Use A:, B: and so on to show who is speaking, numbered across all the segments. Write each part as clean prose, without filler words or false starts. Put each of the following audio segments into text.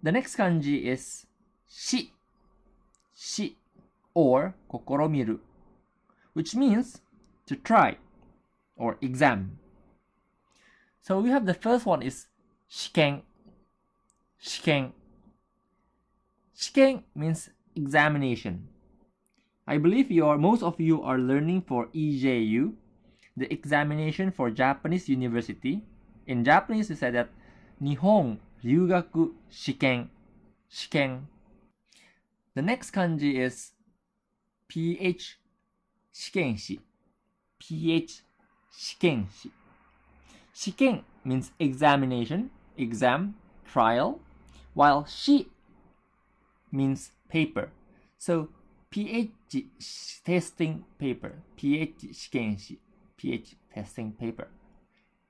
A: The next kanji is shi, shi, or kokoromiru, which means to try or exam. So we have the first one is shiken, shiken. Shiken means examination. I believe most of you are learning for EJU, the examination for Japanese university. In Japanese, we say that Nihon Ryugaku Shiken, shiken. The next kanji is PH shikenshi, PH shikenshi. Shiken means examination, exam, trial, while shi means paper. So PH testing paper, PH shikenshi, PH testing paper,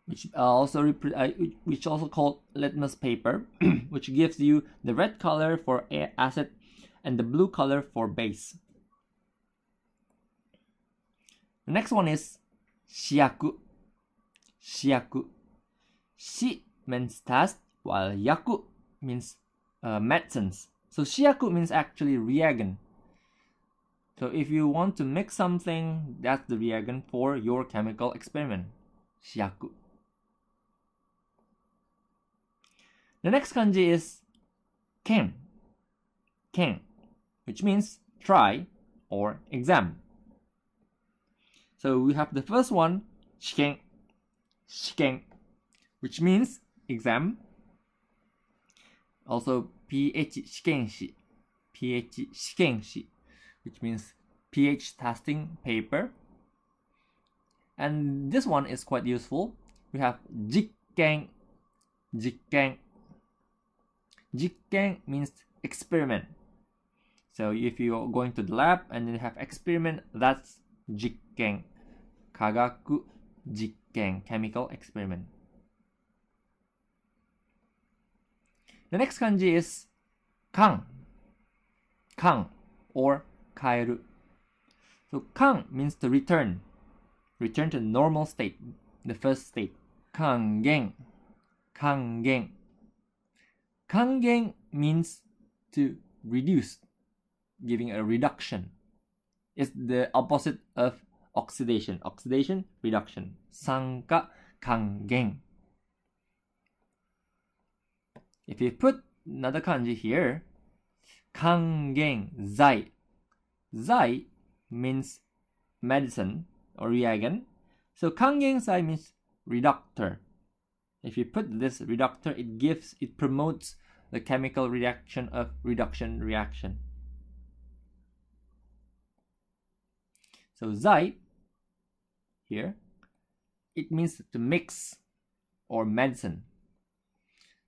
A: which also called litmus paper, which gives you the red color for acid and the blue color for base. The next one is shiyaku, shiyaku. Shi means task, while yaku means medicines. So shiyaku means actually reagent. So if you want to mix something, that's the reagent for your chemical experiment, shiyaku. The next kanji is ken, ken, which means try or exam. So we have the first one, shiken, shiken, which means exam. Also PH shikenshi, PH shikenshi, which means pH testing paper. And this one is quite useful. We have jikken, jikken. Jikken means experiment. So if you are going to the lab and you have experiment, that's jikken. Kagaku jikken, chemical experiment. The next kanji is kan, kan, or kaeru. So kan means to return, return to normal state, the first state. Kangen, kangen. Kangen means to reduce, giving a reduction. It's the opposite of oxidation. Oxidation, reduction. Sanka kangen. If you put another kanji here, kangen zai. Zai means medicine or reagent. So kangen zai means reductor. If you put this reductor, it promotes the chemical reaction of reduction reaction. So zai here, it means to mix or medicine.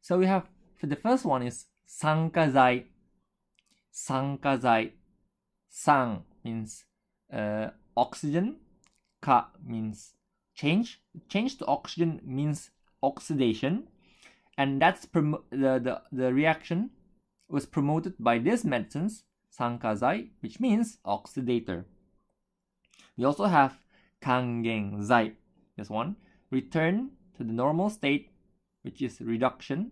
A: So we have, for the first one is sankazai, sankazai. San means oxygen, ka means change. Change to oxygen means oxidation, and that's the reaction was promoted by these medicines, sankazai, which means oxidator. We also have kangenzai, this one, return to the normal state, which is reduction,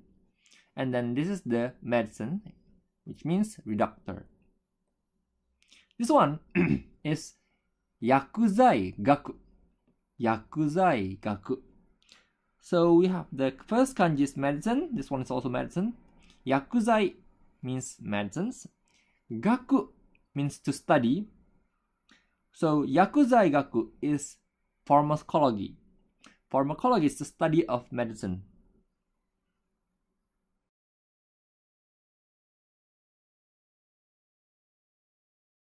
A: and then this is the medicine, which means reductor. This one is yakuzai gaku, yakuzai gaku. So we have the first kanji is medicine. This one is also medicine. Yakuzai means medicines. Gaku means to study. So yakuzai gaku is pharmacology. Pharmacology is the study of medicine.